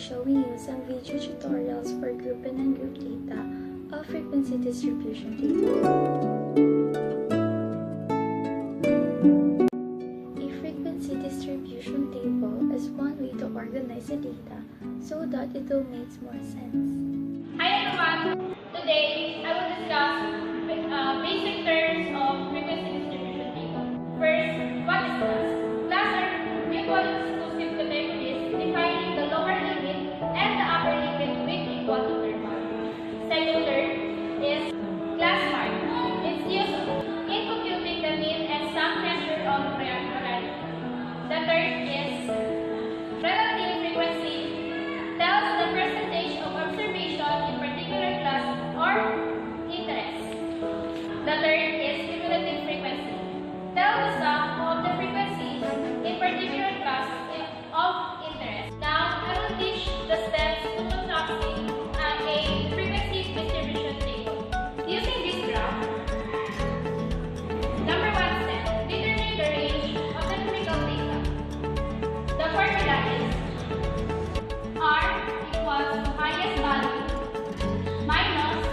showing you some video tutorials for group and ungroup data of frequency distribution table. A frequency distribution table is one way to organize the data so that it will make more sense. Hi everyone! Today, I will discuss basic terms of frequency distribution table. First, what is class? Class are mutually exclusive categories defining the lower limit and the upper limit which equal to their value. Second term is class mark. It's used in computing the mean and some measure of variability. The third is relative frequency. Tells the percentage of observation in particular class or interest. The third is cumulative frequency. Tells the sum of the frequencies in particular class of interest. Now, I will teach the steps to constructing a frequency distribution table. Using this graph, number 1 step, determine the range of the numerical data. The formula is R equals to highest value minus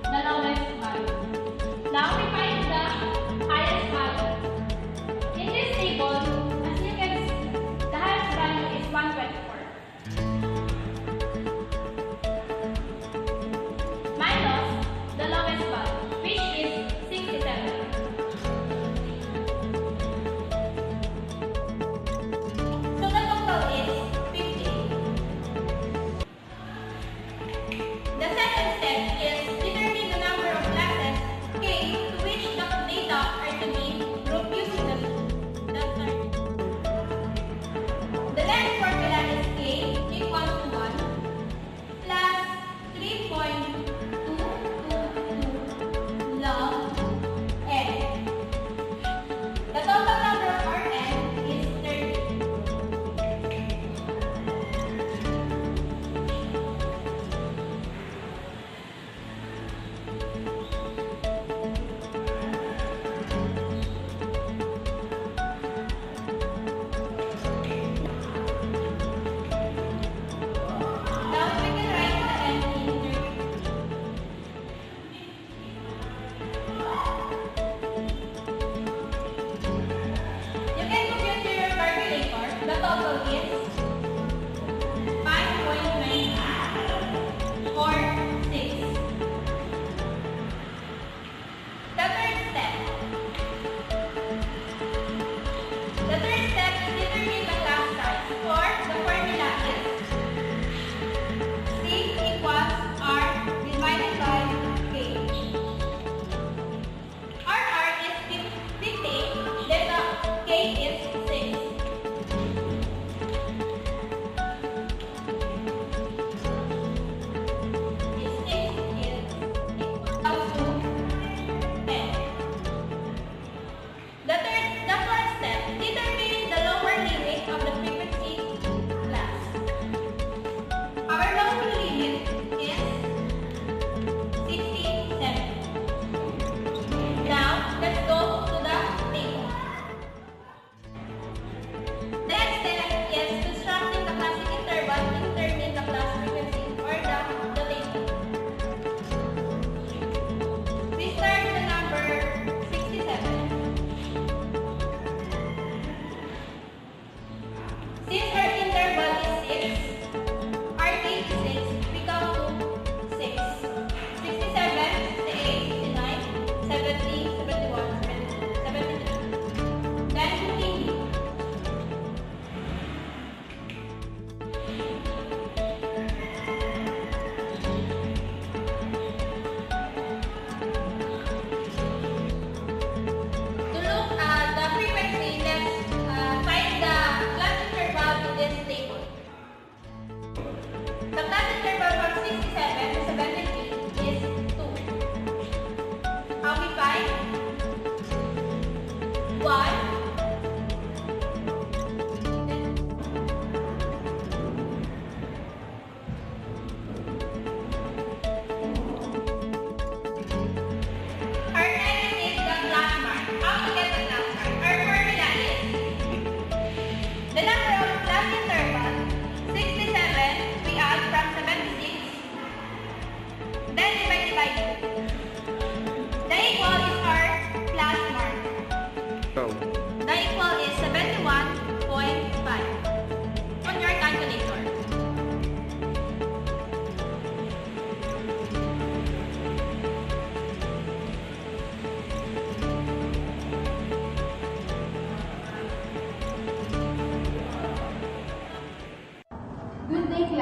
the lowest value. Now we find the highest value. In this table, as you can see, the highest value is 124 minus the lowest value, which is 67. So the total is 50. The second step is determine the number of classes K to which the data are to be grouped using the third. The next formula is K equals to 1 plus 3.222 log n. The total number of Rn is 30.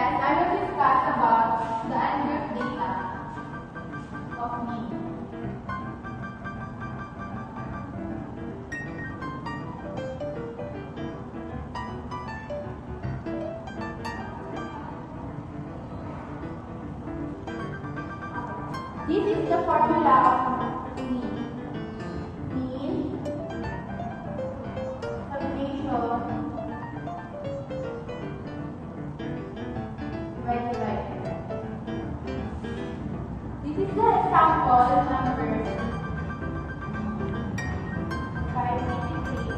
class, I will discuss about the ungrouped data of mean. This is the formula of mean. Mean, summation, divided by 2. This is the example numbers 583,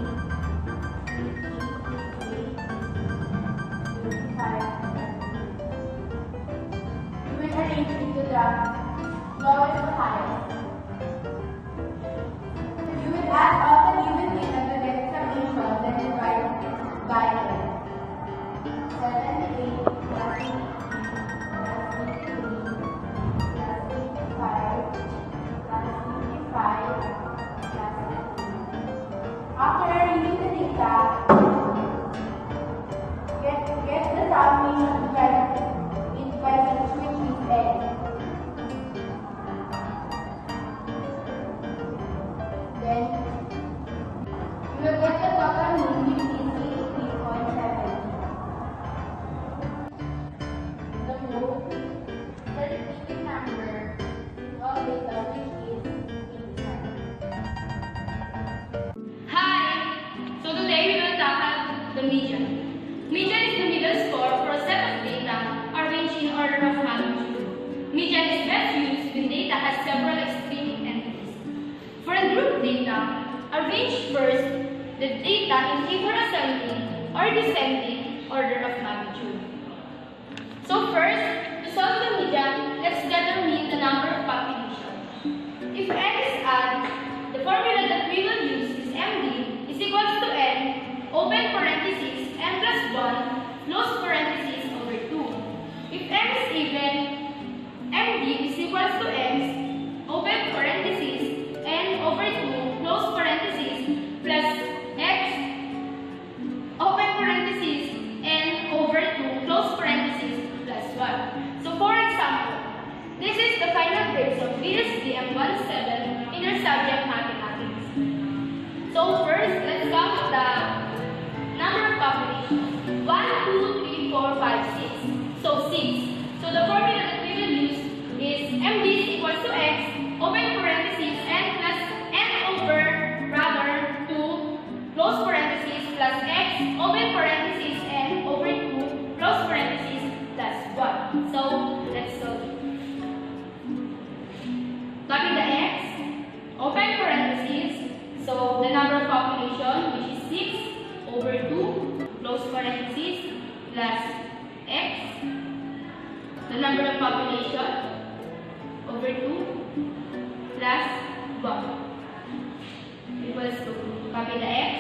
55, we will arrange into the lowest to highest. You will add all the given data to get summation, then divide by 10. 78 plus 80 plus 83 plus 85 plus 55 plus 15. After arranging the data, get the summation by which is n. Then you will get the total mean, which is 83.7. The most repeated number in all data, which is 87. Hi! So today we will tackle the median. Median is the middle score for a set of data arranged in order of magnitude. Median is best used when data has several extreme entries. For ungrouped data, arrange first the data in either ascending or descending order of magnitude. So first, to solve the median, let's determine the number of population. If n is odd, the formula that we will use is MD is equals to n, open parenthesis, n plus 1, close parenthesis over 2. If n is even, MD is equals to x, open parenthesis, n over 2, close parenthesis, plus x, open parenthesis, n over 2, close parenthesis, plus 1. So for example, this is the final grades of VSD M17 in your subject mathematics. So first, let's count the number of population. 1, 2, 3, 4, 5, 6. So 6. So the formula that we will use is MD is equals to x, open parenthesis, n plus n over rather 2, close parenthesis, plus x, open parenthesis, n over 2, close parenthesis, plus 1. So let's solve it. Copy the x, open parenthesis, so the number of population, which is 6 over 2, close parenthesis, plus x, the number of population, over 2, plus 1, equals to, copy the x,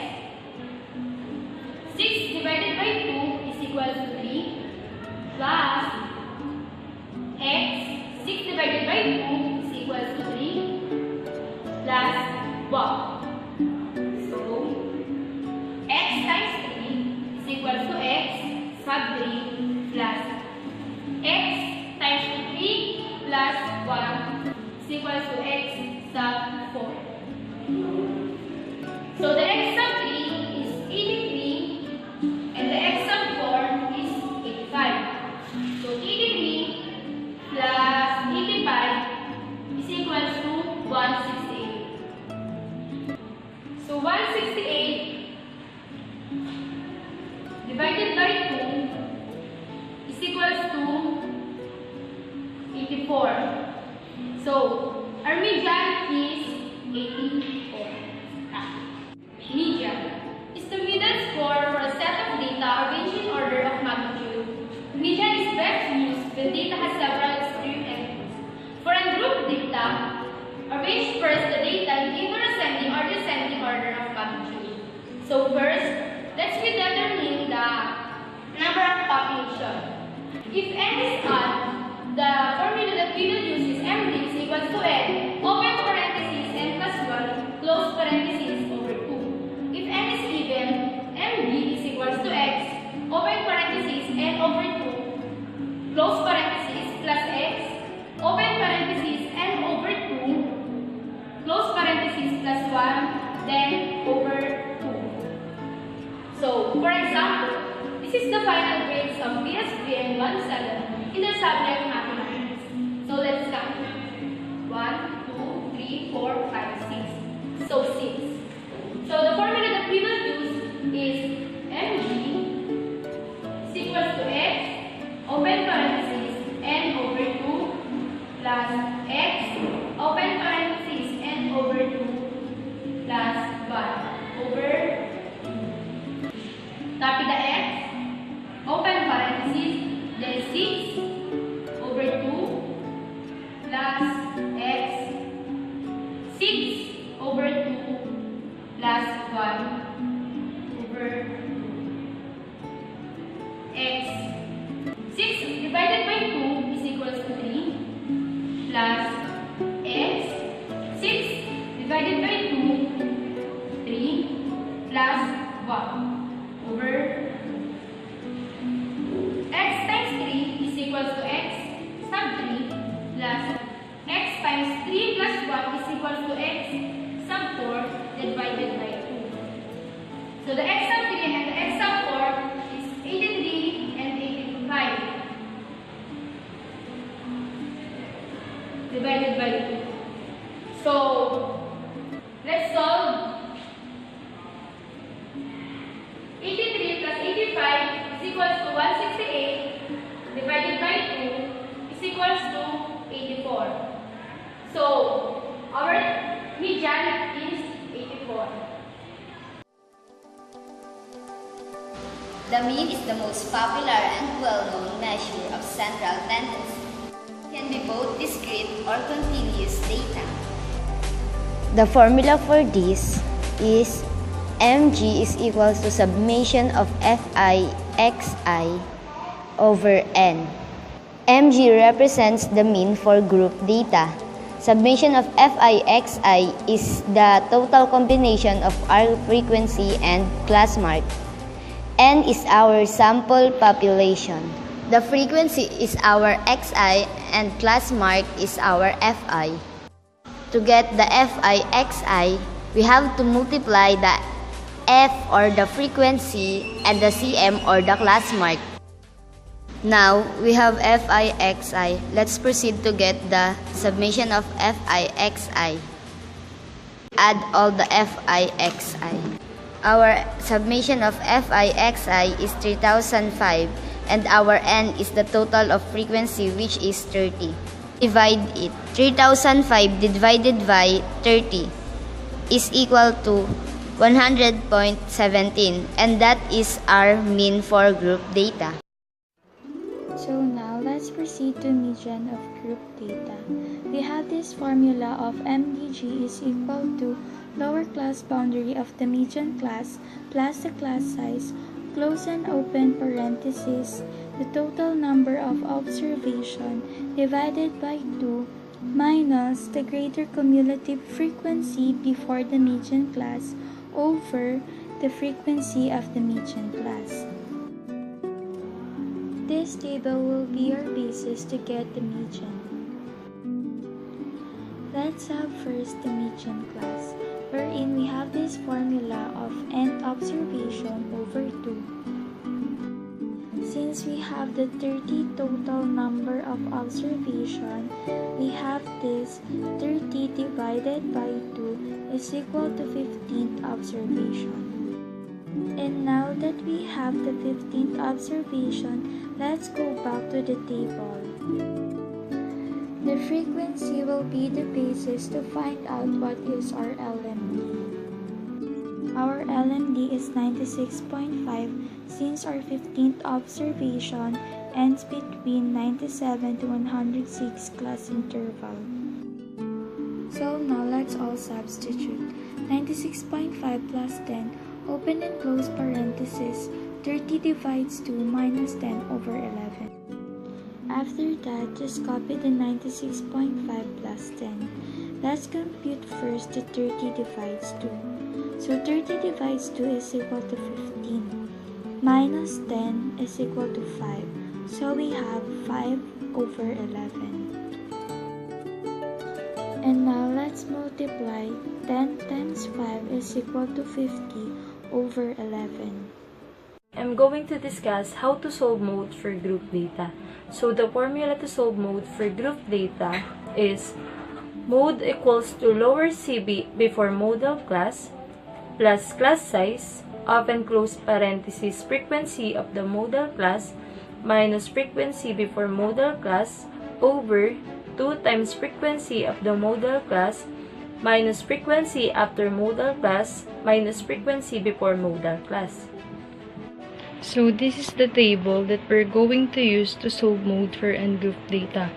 6 divided by 2 is equal to 3, plus x, 6 divided by 2 is equal to 3, plus 1. So, x times 3 is equal to x sub 3 plus x times 3 plus 1 is equal to x sub 4. So the x sub 3 is 83 and the x sub 4 is 85. So 83 plus 85 is equal to 168. So 168 divided by 2 is equals to 84. So our median is 84. Median is the middle score for a set of data arranged in order of magnitude. Median is best used when data has several extreme entries. For ungrouped data, arrange first the data in either ascending or descending order of magnitude. So first, let's determine the number of population. If n is odd, the formula that we will use is MD is equals to n, open parenthesis, n plus 1, close parenthesis over 2. If n is even, MD is equals to x, open parenthesis, n over 2, subject mathematics. So let's count. 1, 2, 3, 4, 5, 6. So 6. So the formula that we will use is mg is equals to x, open parenthesis, n over 2 plus x, open parenthesis, n over 2 plus 1 over, copy the x, open parenthesis, then 6 over 2 plus x, 6 over 2 plus 1 over x. 6 divided by 2 is equals to 3 plus x. 6 divided by 2, 3 plus 1 over x times 3 is equals to x sub 3 plus x times 3 plus 1 is equals to x sub 4 divided by 2. So the x sub 3 and the x sub 4 is 83 and 85 divided by 2. So let's solve. 83 plus 85 is equals to 168 divided by 2 is equals to 84. So our median is 84. The mean is the most popular and well-known measure of central tendency. It can be both discrete or continuous data. The formula for this is mg is equals to summation of fi xi over n. mg represents the mean for group data. Summation of fi xi is the total combination of our frequency and class mark. N is our sample population. The frequency is our xi and class mark is our fi. To get the fi xi, we have to multiply the f or the frequency and the cm or the class mark. Now we have fi xi. Let's proceed to get the summation of fi xi. Add all the fi xi. Our summation of fi xi is 3005 and our n is the total of frequency, which is 30. Divide it. 3005 divided by 30 is equal to 100.17, and that is our mean for group data. So now let's proceed to median of group data. We have this formula of MDG is equal to lower class boundary of the median class plus the class size, close and open parenthesis, the total number of observation divided by 2 minus the greater cumulative frequency before the median class over the frequency of the median class. This table will be our basis to get the median. Let's have first the median class, wherein we have this formula of n observation over 2. Since we have the 30 total number of observation, we have this 30 divided by 2 is equal to 15th observation. And now that we have the 15th observation, let's go back to the table. The frequency will be the basis to find out what is our LMD. Our LMD is 96.5 since our 15th observation ends between 97 to 106 class interval. So now let's all substitute. 96.5 plus 10, open and close parenthesis, 30 divides 2 minus 10 over 11. After that, just copy the 96.5 plus 10. Let's compute first the 30 divides 2. So 30 divides 2 is equal to 15. Minus 10 is equal to 5. So we have 5 over 11. And now let's multiply. 10 times 5 is equal to 50 over 11. I'm going to discuss how to solve mode for group data. So the formula to solve mode for group data is mode equals to lower CB before modal class plus class size, open close parenthesis, frequency of the modal class minus frequency before modal class over 2 times frequency of the modal class minus frequency after modal class minus frequency before modal class. So this is the table that we're going to use to solve mode for ungrouped data.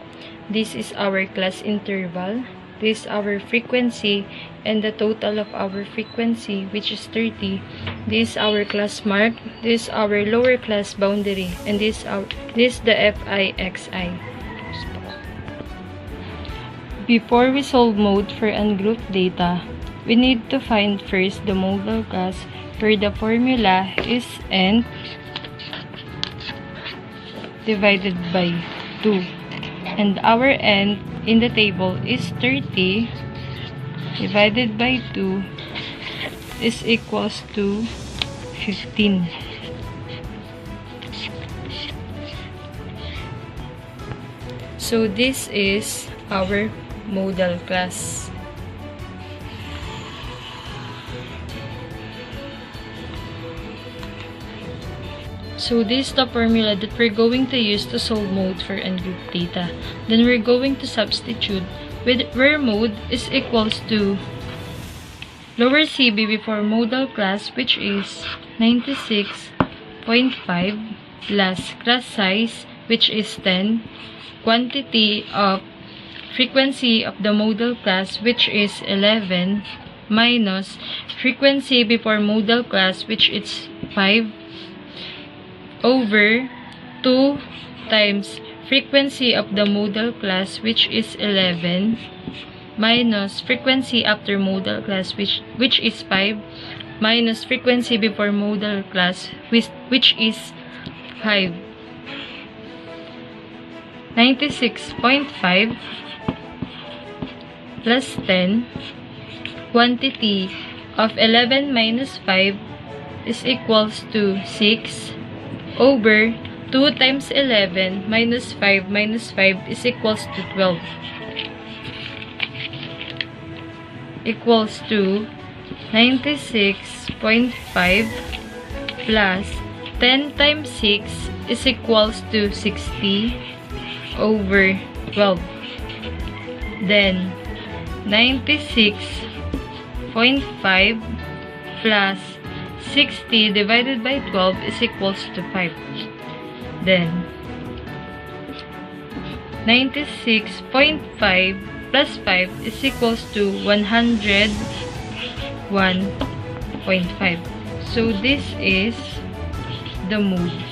This is our class interval, this is our frequency, and the total of our frequency, which is 30. This is our class mark, this is our lower class boundary, and this is the FIXI. Before we solve mode for ungrouped data, we need to find first the modal class, where the formula is n divided by 2. And our n in the table is 30 divided by 2 is equals to 15. So this is our modal class. So this is the formula that we're going to use to solve mode for ungrouped data. Then we're going to substitute with where mode is equals to lower CB before modal class, which is 96.5 plus class size, which is 10, quantity of frequency of the modal class, which is 11, minus frequency before modal class, which is 5, over 2 times frequency of the modal class, which is 11, minus frequency after modal class, which is 5, minus frequency before modal class, which is 5. 96.5 plus 10, quantity of 11 minus 5 is equals to 6, over 2 times 11 minus 5 is equals to 12. Equals to 96.5 plus 10 times 6 is equals to 60 over 12. Then 96.5 plus 60 divided by 12 is equals to 5. Then 96.5 plus 5 is equals to 101.5. So this is the mode.